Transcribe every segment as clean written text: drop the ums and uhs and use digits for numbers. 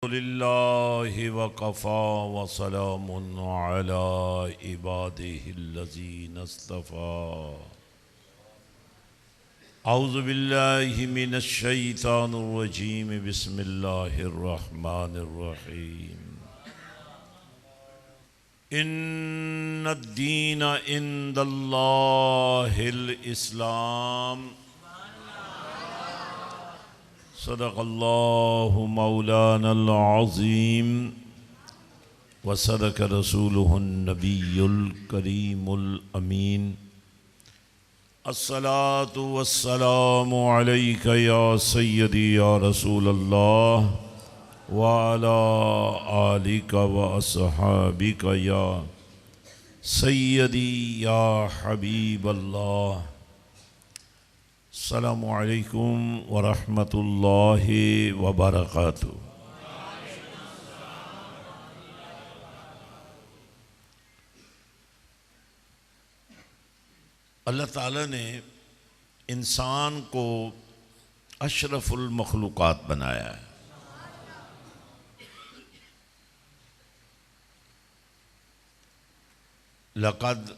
लिल्लाहि वकफ़ा वसलामुन अला इबादिहिल्लज़ीना इस्तफ़ा। औज़ु बिल्लाहि मिनश शैतानिर रजीम। बिस्मिल्लाहिर रहमानिर रहीम। इन्नद्दीना इंदल्लाहिल इस्लाम। सदक़ल्लाहु मौलानल अज़ीम व सदक़ रसूलुहुन नबियुल करीमुल अमीन। अस्सलातु वस्सलामु अलैका या सय्यदी या रसूलल्लाह व अला आलिका व अस्हाबिका या सय्यदी या हबीबल्लाह। अस्सलामु अलैकुम व रहमतुल्लाहि व बरकातुहू। अल्लाह ताला ने इंसान को अशरफुल मखलूक़ात बनाया है। लक़द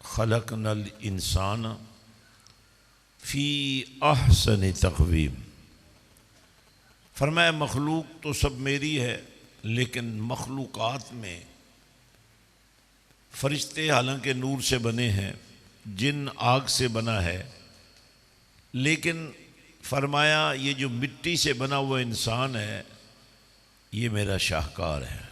खलक़नल इंसान फ़ी अहसन तक़वीम। फरमाया मखलूक तो सब मेरी है, लेकिन मखलूक़ात में फ़रिश्ते हालांकि नूर से बने हैं, जिन आग से बना है, लेकिन फरमाया ये जो मिट्टी से बना हुआ इंसान है ये मेरा शाहकार है।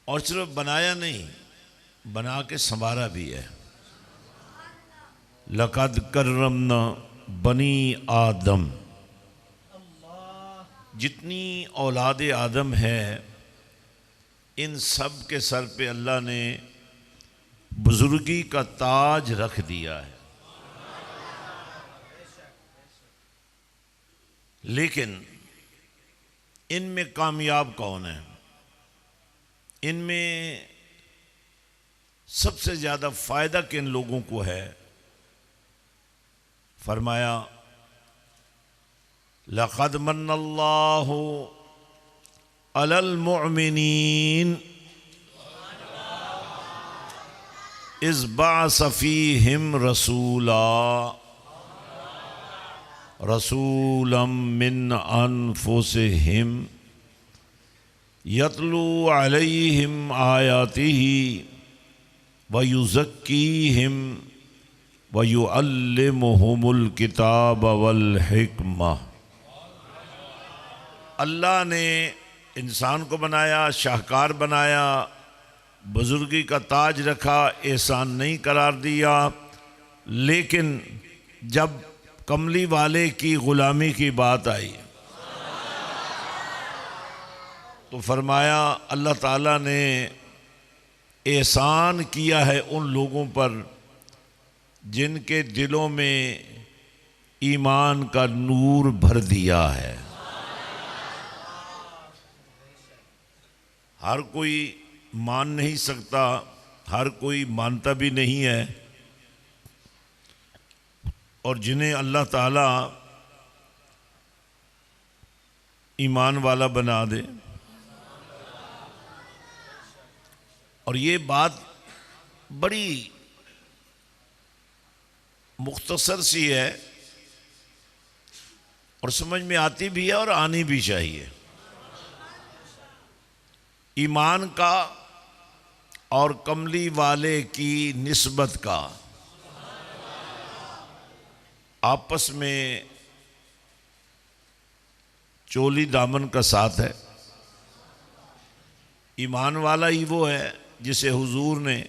और सिर्फ बनाया नहीं, बना के संवारा भी है। लक़द कर्रमना बनी आदम। जितनी औलाद आदम है इन सब के सर पे अल्लाह ने बुजुर्गी का ताज रख दिया है। लेकिन इनमें कामयाब कौन है? इनमें सबसे ज़्यादा फ़ायदा किन लोगों को है? फरमाया लक़द मन्नल्लाहु अलल मुअमिनीन इज़ बअस फ़ीहिम रसूला रसूलम मिन अनफुसिहिम यतलू अलैहिम आयातिही व युज़क्कीहिम व युअल्लिमुहुमुल किताब वल हिक्मा। अल्लाह ने इंसान को बनाया, शाहकार बनाया, बुजुर्गी का ताज रखा, एहसान नहीं करार दिया। लेकिन जब कमली वाले की ग़ुलामी की बात आई तो फरमाया अल्लाह ताला ने एहसान किया है उन लोगों पर जिनके दिलों में ईमान का नूर भर दिया है। हर कोई मान नहीं सकता, हर कोई मानता भी नहीं है, और जिन्हें अल्लाह ताला ईमान वाला बना दे। और ये बात बड़ी मुख्तसर सी है और समझ में आती भी है और आनी भी चाहिए। ईमान का और कमली वाले की निस्बत का आपस में चोली दामन का साथ है। ईमान वाला ही वो है जिसे हुजूर ने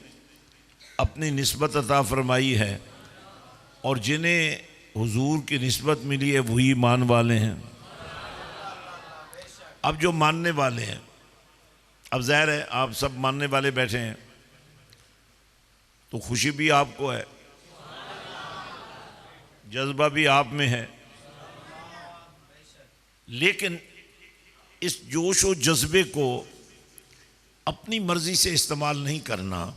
अपनी निस्बत अता फरमाई है, और जिन्हें हुजूर की निस्बत मिली है वही ईमान वाले हैं। अब जो मानने वाले हैं, अब ज़ाहिर है आप सब मानने वाले बैठे हैं तो खुशी भी आपको है, जज्बा भी आप में है। लेकिन इस जोश व जज्बे को अपनी मर्ज़ी से इस्तेमाल नहीं करना,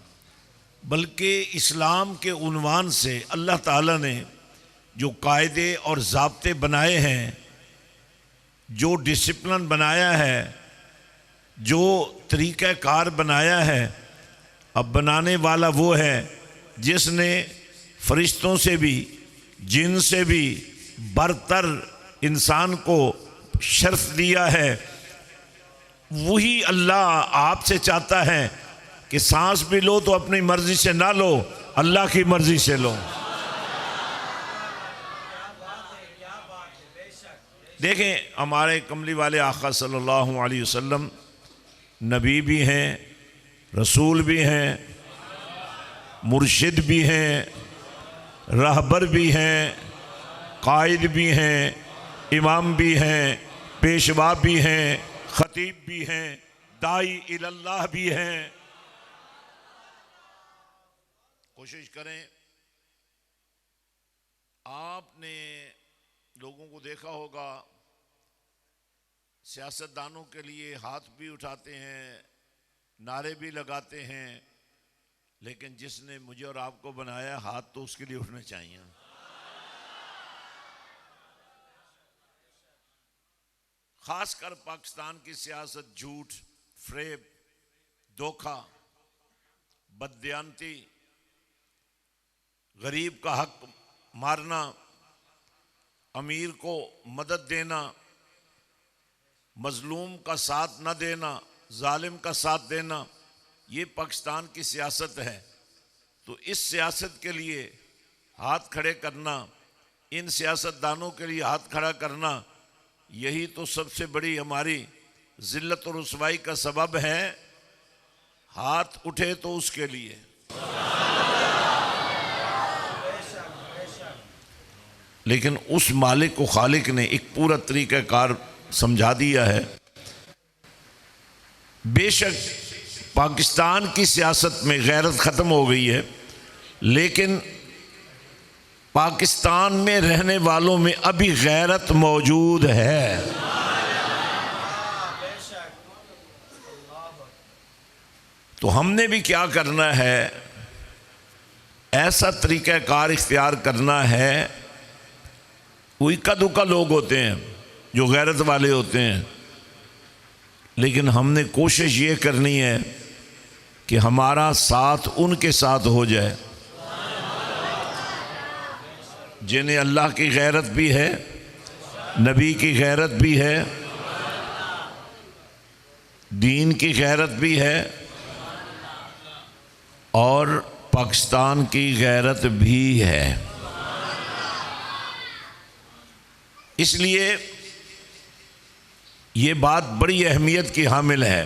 बल्कि इस्लाम के उन्वान से अल्लाह ताला ने जो कायदे और ज़ाब्ते बनाए हैं जो डिसिप्लिन बनाया है, जो तरीक़ाकार बनाया है, अब बनाने वाला वो है जिसने फरिश्तों से भी, जिन से भी बरतर इंसान को शर्फ दिया है। वही अल्लाह आपसे चाहता है कि सांस भी लो तो अपनी मर्जी से ना लो, अल्लाह की मर्जी से लो। देखें, हमारे कमली वाले आका सल्लल्लाहु अलैहि वसल्लम नबी भी हैं, रसूल भी हैं, मुर्शिद भी हैं, रहबर भी हैं, कायद भी हैं, इमाम भी हैं, पेशवा भी हैं, खतीब भी हैं, दाई इल्लल्लाह भी हैं। कोशिश करें, आपने लोगों को देखा होगा सियासतदानों के लिए हाथ भी उठाते हैं, नारे भी लगाते हैं, लेकिन जिसने मुझे और आपको बनाया हाथ तो उसके लिए उठने चाहिए। खासकर पाकिस्तान की सियासत झूठ, फ्रेब, धोखा, बददियानती, गरीब का हक मारना, अमीर को मदद देना, मजलूम का साथ न देना, जालिम का साथ देना, ये पाकिस्तान की सियासत है। तो इस सियासत के लिए हाथ खड़े करना, इन सियासतदानों के लिए हाथ खड़ा करना, यही तो सबसे बड़ी हमारी जिल्लत और रुसवाई का सबब है। हाथ उठे तो उसके लिए। लेकिन उस मालिक को खालिक ने एक पूरा तरीक़ाकार समझा दिया है। बेशक पाकिस्तान की सियासत में गैरत ख़त्म हो गई है, लेकिन पाकिस्तान में रहने वालों में अभी गैरत मौजूद है। तो हमने भी क्या करना है, ऐसा तरीक़ाकार इख्तियार करना है। कोई इक्का दुक्का लोग होते हैं जो गैरत वाले होते हैं, लेकिन हमने कोशिश ये करनी है कि हमारा साथ उनके साथ हो जाए जिन्हें अल्लाह की गैरत भी है, नबी की गैरत भी है, दीन की गैरत भी है और पाकिस्तान की गैरत भी है। इसलिए ये बात बड़ी अहमियत की हामिल है।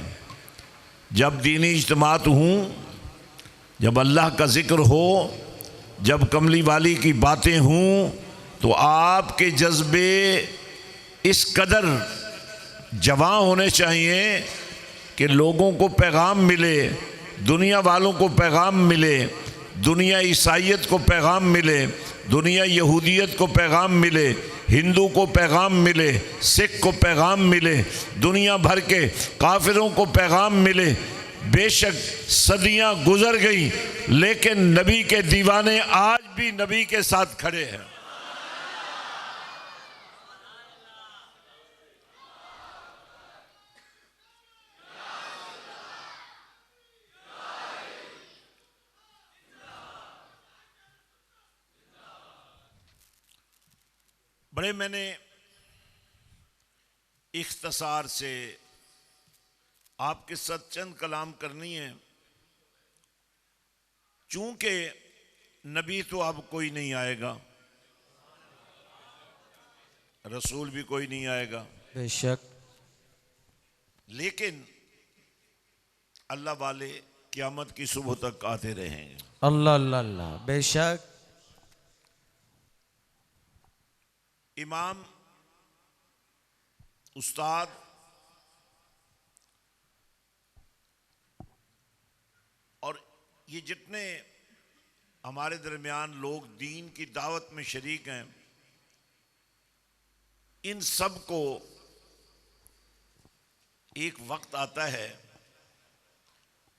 जब दीनी इज्तिमात हूँ, जब अल्लाह का ज़िक्र हो, जब कमली वाली की बातें हों, तो आपके जज्बे इस कदर जवां होने चाहिए कि लोगों को पैगाम मिले, दुनिया वालों को पैगाम मिले, दुनिया ईसाइयत को पैगाम मिले, दुनिया यहूदियत को पैगाम मिले, हिंदू को पैगाम मिले, सिख को पैगाम मिले, दुनिया भर के काफिरों को पैगाम मिले। बेशक सदियां गुजर गई, लेकिन नबी के दीवाने आज भी नबी के साथ खड़े हैं। बड़े मैंने इख्तसार से आपके साथ चंद कलाम करनी है, चूंकि नबी तो अब कोई नहीं आएगा, रसूल भी कोई नहीं आएगा बेशक, लेकिन अल्लाह वाले क़यामत की सुबह तक आते रहेंगे। अल्लाह अल्लाह अल्लाह, बेशक। इमाम, उस्ताद, और ये जितने हमारे दरमियान लोग दीन की दावत में शरीक हैं, इन सब को एक वक्त आता है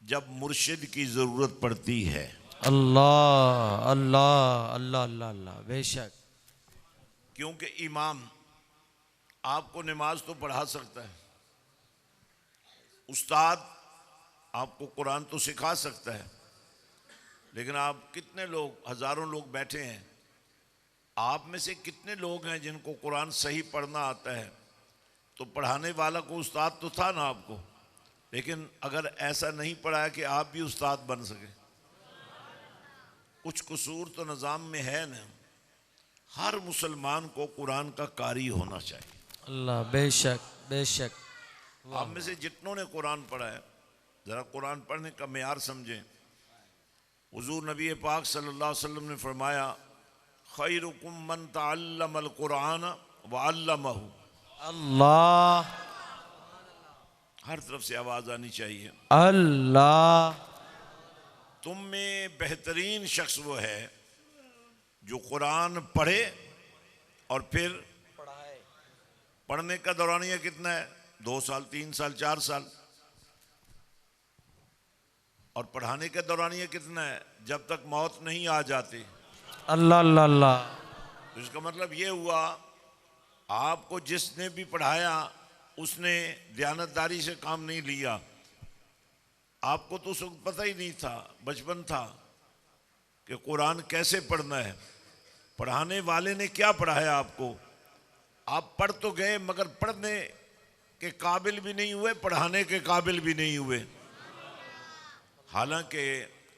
जब मुर्शिद की ज़रूरत पड़ती है। अल्लाह अल्लाह अल्लाह अल्लाह अल्लाह, बेशक। क्योंकि इमाम आपको नमाज तो पढ़ा सकता है, उस्ताद आपको कुरान तो सिखा सकता है, लेकिन आप कितने लोग, हजारों लोग बैठे हैं, आप में से कितने लोग हैं जिनको कुरान सही पढ़ना आता है? तो पढ़ाने वाला को उस्ताद तो था ना आपको, लेकिन अगर ऐसा नहीं पढ़ाया कि आप भी उस्ताद बन सके, कुछ कसूर तो निज़ाम में है ना। हर मुसलमान को कुरान का कारी होना चाहिए। अल्लाह बेशक बेशक। आप में से जितनों ने कुरान पढ़ा है, ज़रा कुरान पढ़ने का मेयार समझें। हुज़ूर नबी पाक सल्लल्लाहु अलैहि वसल्लम ने फरमाया, खैरुकुम मन तअल्लमल कुरान व अल्लमहु। अल्लाह हर तरफ से आवाज़ आनी चाहिए। अल्लाह। तुम में बेहतरीन शख्स वो है जो कुरान पढ़े और फिर पढ़ने का दौरानिया कितना है? 2 साल, 3 साल, 4 साल। और पढ़ाने का दौरानिया कितना है? जब तक मौत नहीं आ जाती। अल्लाह अल्लाह अल्लाह। तो इसका मतलब ये हुआ, आपको जिसने भी पढ़ाया उसने दयानतदारी से काम नहीं लिया। आपको तो उस वक्त पता ही नहीं था, बचपन था कि कुरान कैसे पढ़ना है। पढ़ाने वाले ने क्या पढ़ाया आपको? आप पढ़ तो गए मगर पढ़ने के काबिल भी नहीं हुए, पढ़ाने के काबिल भी नहीं हुए। हालांकि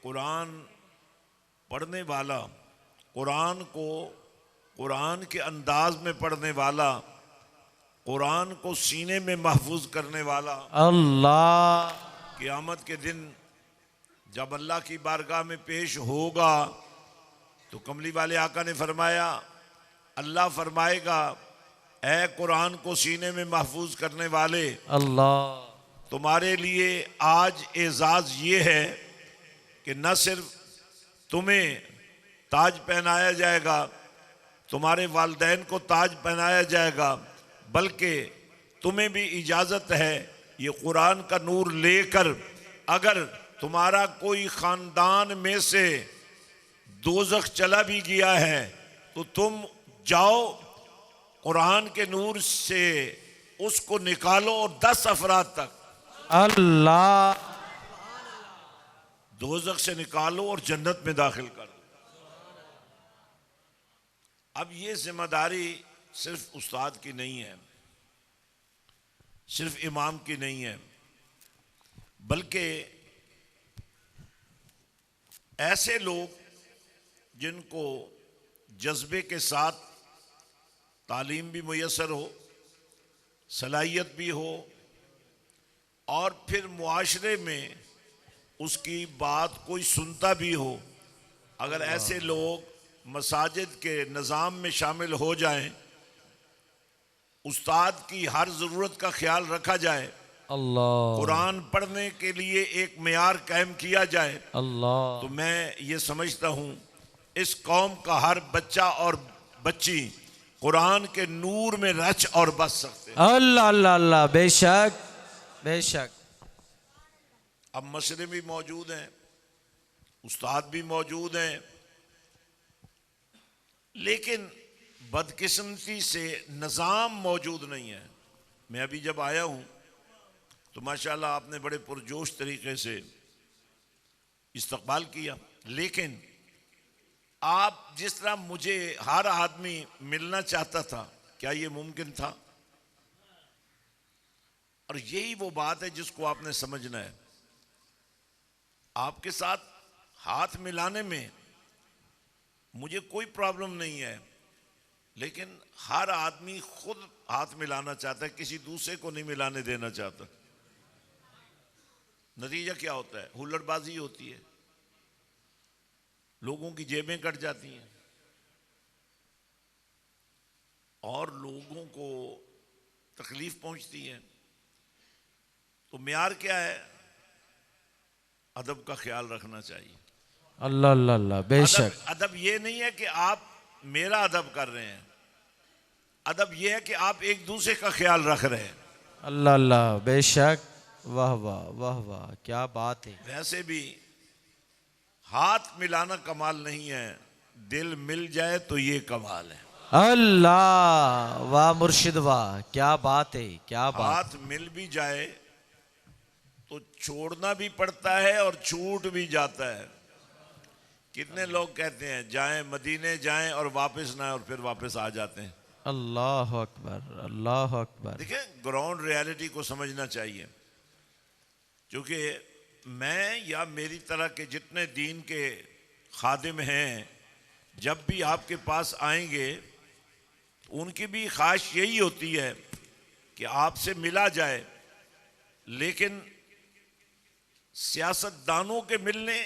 कुरान पढ़ने वाला, कुरान को कुरान के अंदाज में पढ़ने वाला, कुरान को सीने में महफूज करने वाला, अल्लाह क़यामत के दिन जब अल्लाह की बारगाह में पेश होगा तो कमली वाले आका ने फरमाया, अल्लाह फरमाएगा, ऐ कुरान को सीने में महफूज करने वाले, अल्लाह तुम्हारे लिए आज एजाज़ ये है कि न सिर्फ तुम्हें ताज पहनाया जाएगा, तुम्हारे वालिदैन को ताज पहनाया जाएगा, बल्कि तुम्हें भी इजाज़त है ये कुरान का नूर लेकर अगर तुम्हारा कोई ख़ानदान में से दोज़ख चला भी गया है तो तुम जाओ कुरान के नूर से उसको निकालो और 10 अफराद तक अल्लाह दोज़ख से निकालो और जन्नत में दाखिल कर दो। अब ये जिम्मेदारी सिर्फ उस्ताद की नहीं है, सिर्फ इमाम की नहीं है, बल्कि ऐसे लोग जिनको जज्बे के साथ तालीम भी मुयस्सर हो, सलाहियत भी हो और फिर मुआशरे में उसकी बात कोई सुनता भी हो, अगर ऐसे लोग मसाजिद के निज़ाम में शामिल हो जाएं, उस्ताद की हर ज़रूरत का ख्याल रखा जाए, अल्लाह कुरान पढ़ने के लिए एक मेयार कायम किया जाए, अल्लाह तो मैं ये समझता हूँ इस कौम का हर बच्चा और बच्ची कुरान के नूर में रच और बस सकते हैं। अल्लाह अल्लाह अल्लाह बेशक बेशक। अब मसले भी मौजूद हैं, उस्ताद भी मौजूद हैं, लेकिन बदकिस्मती से निज़ाम मौजूद नहीं है। मैं अभी जब आया हूँ तो माशाल्लाह आपने बड़े पुरजोश तरीके से इस्तकबाल किया, लेकिन आप जिस तरह मुझे हर आदमी मिलना चाहता था, क्या ये मुमकिन था? और यही वो बात है जिसको आपने समझना है। आपके साथ हाथ मिलाने में मुझे कोई प्रॉब्लम नहीं है, लेकिन हर आदमी खुद हाथ मिलाना चाहता है, किसी दूसरे को नहीं मिलाने देना चाहता। नतीजा क्या होता है? हुल्लड़बाजी होती है, लोगों की जेबें कट जाती हैं और लोगों को तकलीफ पहुंचती है। तो म्यार क्या है? अदब का ख्याल रखना चाहिए। अल्लाह अल्लाह अल्लाह बेशक। अदब ये नहीं है कि आप मेरा अदब कर रहे हैं, अदब ये है कि आप एक दूसरे का ख्याल रख रहे हैं। अल्लाह अल्लाह बेशक। वाह वाह वाह वाह, क्या बात है। वैसे भी हाथ मिलाना कमाल नहीं है, दिल मिल जाए तो ये कमाल है। अल्लाह, वाह मुर्शिद वाह, क्या बात है, क्या बात। हाथ मिल भी जाए तो छोड़ना भी पड़ता है और छूट भी जाता है। कितने लोग कहते हैं जाएं मदीने जाएं और वापस ना आए और फिर वापस आ जाते हैं। अल्लाह अकबर, अल्लाह अकबर। देखिए, ग्राउंड रियलिटी को समझना चाहिए, क्योंकि मैं या मेरी तरह के जितने दीन के खादिम हैं, जब भी आपके पास आएंगे उनकी भी ख्वाहिश यही होती है कि आपसे मिला जाए, लेकिन सियासतदानों के मिलने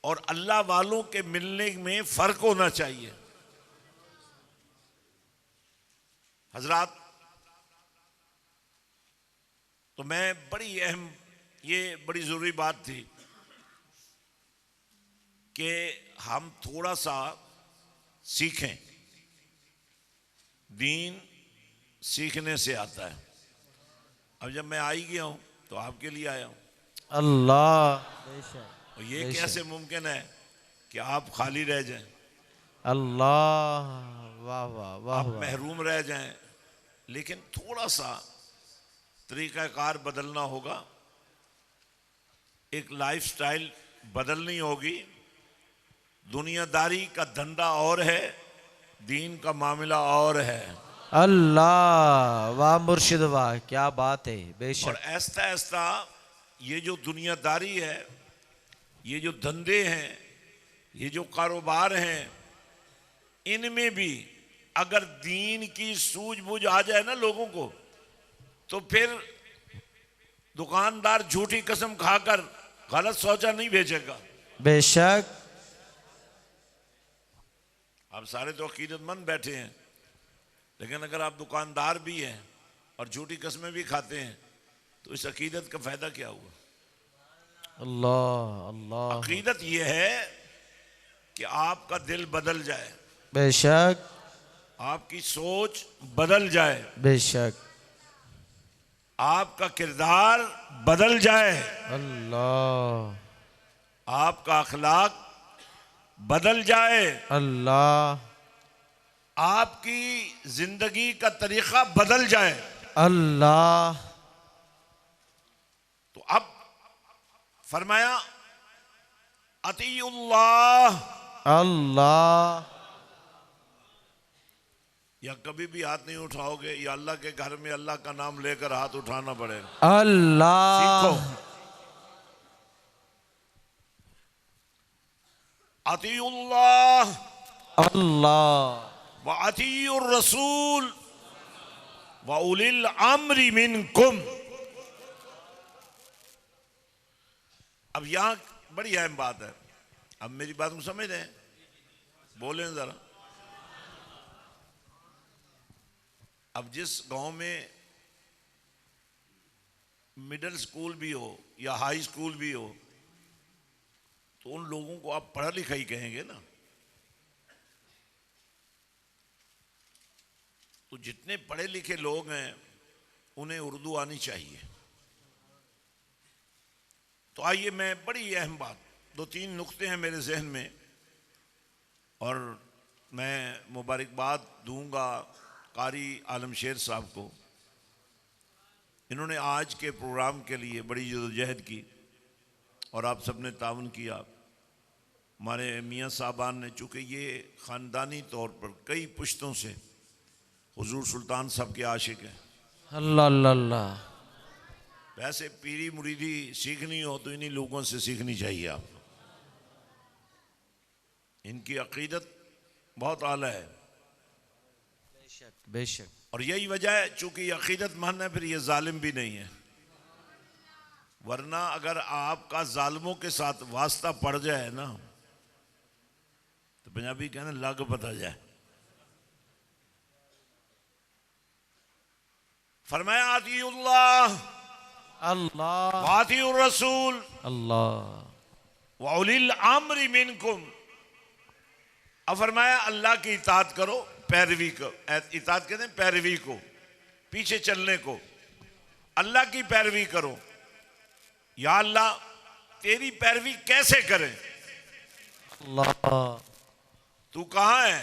और अल्लाह वालों के मिलने में फर्क होना चाहिए। हजरात, तो मैं बड़ी अहम, ये बड़ी ज़रूरी बात थी कि हम थोड़ा सा सीखें। दीन सीखने से आता है। अब जब मैं आ ही गया हूं तो आपके लिए आया हूं। अल्लाह, और ये कैसे मुमकिन है कि आप खाली रह जाएं, अल्लाह, वाह वाह वाह आप वाह। महरूम रह जाएं? लेकिन थोड़ा सा तरीक़ाकार बदलना होगा, एक लाइफस्टाइल बदलनी होगी। दुनियादारी का धंधा और है, दीन का मामला और है। अल्लाह, वाह मुर्शिद वाह, क्या बात है, और बेशक। ऐसा ऐसा ये जो दुनियादारी है, ये जो धंधे हैं, ये जो कारोबार हैं, इनमें भी अगर दीन की सूझबूझ आ जाए ना लोगों को, तो फिर दुकानदार झूठी कसम खाकर गलत सोचा नहीं बेचेगा। बेशक। आप सारे तो अकीदतमंद बैठे हैं, लेकिन अगर आप दुकानदार भी हैं और झूठी कस्में भी खाते हैं तो इस अकीदत का फायदा क्या हुआ? अल्लाह अल्लाह। अकीदत यह है कि आपका दिल बदल जाए, बेशक आपकी सोच बदल जाए, बेशक। आपका किरदार बदल जाए, अल्लाह आपका अखलाक बदल जाए, अल्लाह आपकी जिंदगी का तरीका बदल जाए। अल्लाह। तो अब फरमाया अतीउल्लाह, अल्लाह। या कभी भी हाथ नहीं उठाओगे, या अल्लाह के घर में अल्लाह का नाम लेकर हाथ उठाना पड़ेगा। अल्लाह। सीखो। अतीउल्लाह अल्लाह व अतीउर रसूल व उलिल अम्रि मिनकुम। अब यहां बड़ी अहम बात है। अब मेरी बात को समझ रहे हैं? बोलें जरा। अब जिस गांव में मिडिल स्कूल भी हो या हाई स्कूल भी हो, तो उन लोगों को आप पढ़ा लिखा ही कहेंगे ना। तो जितने पढ़े लिखे लोग हैं उन्हें उर्दू आनी चाहिए। तो आइए, मैं बड़ी अहम बात, दो तीन नुक्ते हैं मेरे जहन में, और मैं मुबारकबाद दूंगा कारी आलम शेर साहब को। इन्होंने आज के प्रोग्राम के लिए बड़ी जदोजहद की और आप सब ने ताउन किया। हमारे मियाँ साहबान ने, चूँकि ये ख़ानदानी तौर पर कई पुश्तों से हुजूर सुल्तान साहब के आशिक हैं। अल्लाह अल्लाह। वैसे पीरी मुरीदी सीखनी हो तो इन्हीं लोगों से सीखनी चाहिए आप। इनकी अकीदत बहुत आला है। बेशक बेशक। और यही वजह है, चूँकि ये अकीदत मान है, फिर ये जालिम भी नहीं है। वरना अगर आपका जालिमों के साथ वास्ता पड़ जाए ना, तो पंजाबी कहना लग पता जाए। फरमाया आतिउल्लाह अल्लाह वातिउर रसूल अल्लाह व उलिल अम्रि मिनकुम। अब फरमाया अल्लाह की इताअत करो, पैरवी को। इताअत कहते हैं पैरवी को, पीछे चलने को। अल्लाह की पैरवी करो। या अल्लाह, तेरी पैरवी कैसे करें? अल्लाह। तू कहाँ है?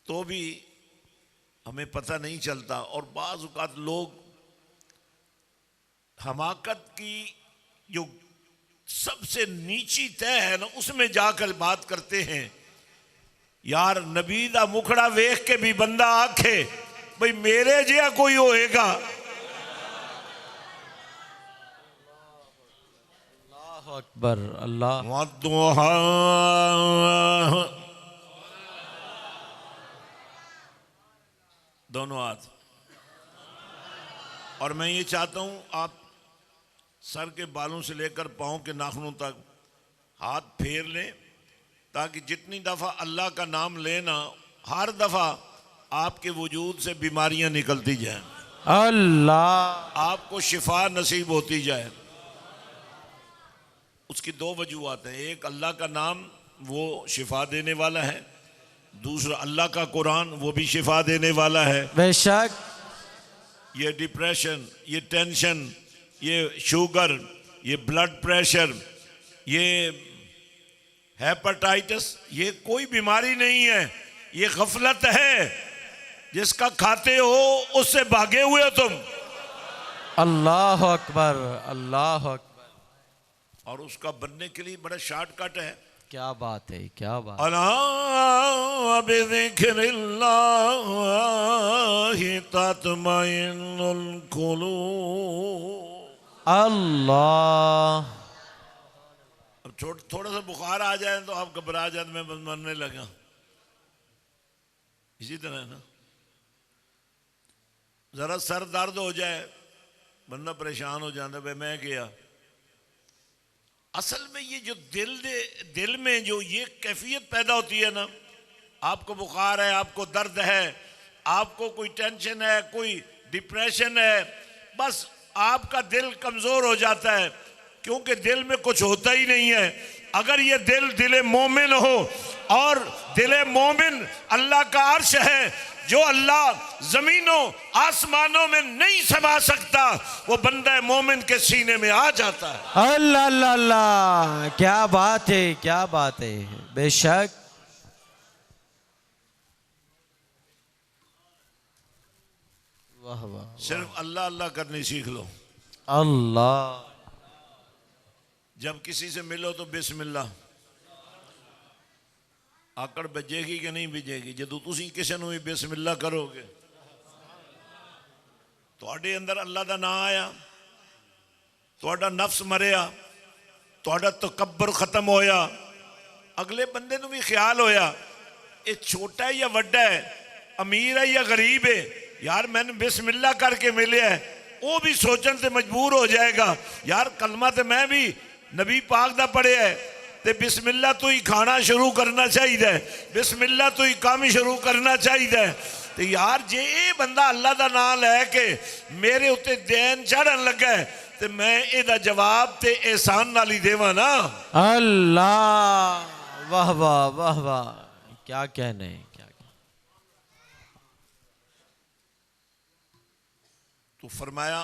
तो भी हमें पता नहीं चलता। और बाज़ औक़ात लोग हमाकत की जो सबसे नीची तय है ना, उसमें जाकर बात करते हैं। यार नबी दा मुखड़ा वेख के भी बंदा आखे भाई मेरे जिहा कोई होएगा। अल्लाह अकबर। अल्लाह वद्दुहा, दोनों हाथ। और मैं ये चाहता हूं आप सर के बालों से लेकर पाँव के नाखूनों तक हाथ फेर लें, ताकि जितनी दफ़ा अल्लाह का नाम लेना हर दफ़ा आपके वजूद से बीमारियां निकलती जाएं, अल्लाह आपको शिफा नसीब होती जाए। उसकी दो वजूहात हैं। एक, अल्लाह का नाम वो शिफा देने वाला है। दूसरा, अल्लाह का कुरान वो भी शिफा देने वाला है। बेशक। ये डिप्रेशन, ये टेंशन, ये शुगर, ये ब्लड प्रेशर, ये हेपेटाइटिस, ये कोई बीमारी नहीं है, ये गफलत है। जिसका खाते हो उससे भागे हुए हो तुम। अल्लाह अकबर। अल्लाह अकबर। और उसका बनने के लिए बड़ा शॉर्टकट है। क्या बात है, क्या बात। अला बिज़िक्रिल्लाहि तत्मइन्नुल कुलूब। अल्लाह। अब थोड़ा सा बुखार आ जाए तो आप घबरा जाते, मैं बस मरने लगा। इसी तरह ना, जरा सर दर्द हो जाए बंदा परेशान हो जाता, भाई मैं गया। असल में ये जो दिल में जो ये कैफियत पैदा होती है ना, आपको बुखार है, आपको दर्द है, आपको कोई टेंशन है, कोई डिप्रेशन है, बस आपका दिल कमज़ोर हो जाता है, क्योंकि दिल में कुछ होता ही नहीं है। अगर ये दिल मोमिन हो, और दिल मोमिन अल्लाह का अर्श है, जो अल्लाह ज़मीनों आसमानों में नहीं समा सकता, वो बंदा मोमिन के सीने में आ जाता है। अल्लाह अल्लाह अल्लाह, क्या बात है, क्या बात है। बेशक। वाह वाह। सिर्फ अल्लाह अल्लाह करनी सीख लो। अल्लाह। जब किसी से मिलो तो बिस्मिल्लाह। आकड़ बजेगी कि नहीं बजेगी? जो तुसी किसी ਨੂੰ भी बिस्मिल्लाह करोगे, ਤੁਹਾਡੇ अंदर अल्लाह का नाम आया, ਤੁਹਾਡਾ नफ्स मरिया, ਤੁਹਾਡਾ तकब्बर खत्म होया, अगले बंदे ਨੂੰ भी ख्याल होया ये छोटा है या वड्डा है, अमीर है या गरीब है, यार मैंने बिस्मिल्लाह करके मिले है। वो भी सोचने से मजबूर हो जाएगा, यार कलमा तो मैं भी नबी पाक दा पढ़े है, ते बिस्मिल्लाह तो ही खाना शुरू करना चाहिए, बिस्मिल्लाह तो ही काम शुरू करना चाहिए। तो यार जे ये बंदा अल्लाह का नाम लैके मेरे उत्ते दैन चढ़न लगा है, तो मैं एदा जवाब ते एहसान नाल ही देवा ना। अल्लाह। वाह वाह वाह वाह, क्या कहने, क्या कहने। तो फरमाया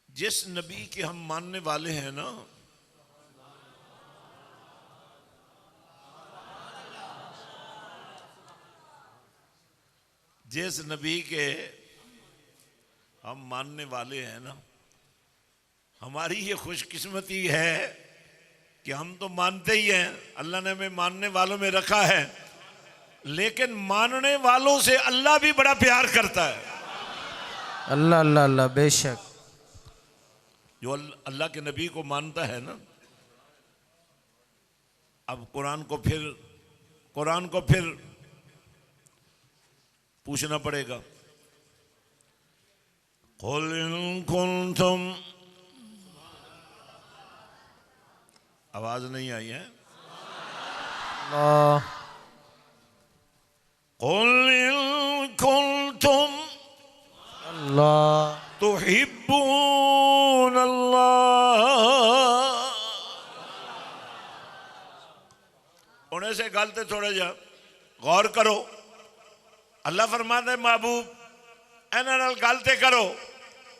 जिस नबी के हम मानने वाले हैं ना, जिस नबी के हम मानने वाले हैं ना, हमारी ये खुशकिस्मती है कि हम तो मानते ही हैं, अल्लाह ने हमें मानने वालों में रखा है, लेकिन मानने वालों से अल्लाह भी बड़ा प्यार करता है। अल्लाह अल्लाह अल्लाह। बेशक। जो अल्लाह के नबी को मानता है ना, अब कुरान को फिर पूछना पड़ेगा। कुल इन कुंतुम, आवाज नहीं आई है। कुल इन कुंतुम अल्लाह तुहिब्बून अल्लाह। होने से गल ते थोड़ा जा गौर करो। अल्लाह फरमाता है महबूब इन्हां नाल गल ते करो,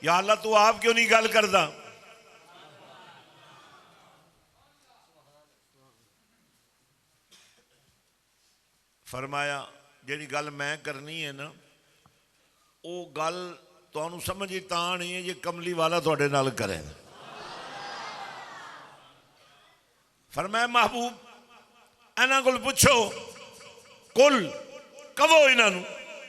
या अल्लाह तू आप क्यों नहीं गल करदा? फरमाया जिहड़ी गल मैं करनी है ना वो गल तुहानू समझ ही तां नहीं है जे कमली वाला तुहाडे नाल करे। फरमाया महबूब इन्हां कोल पुछो कुल कवो इन्हां नू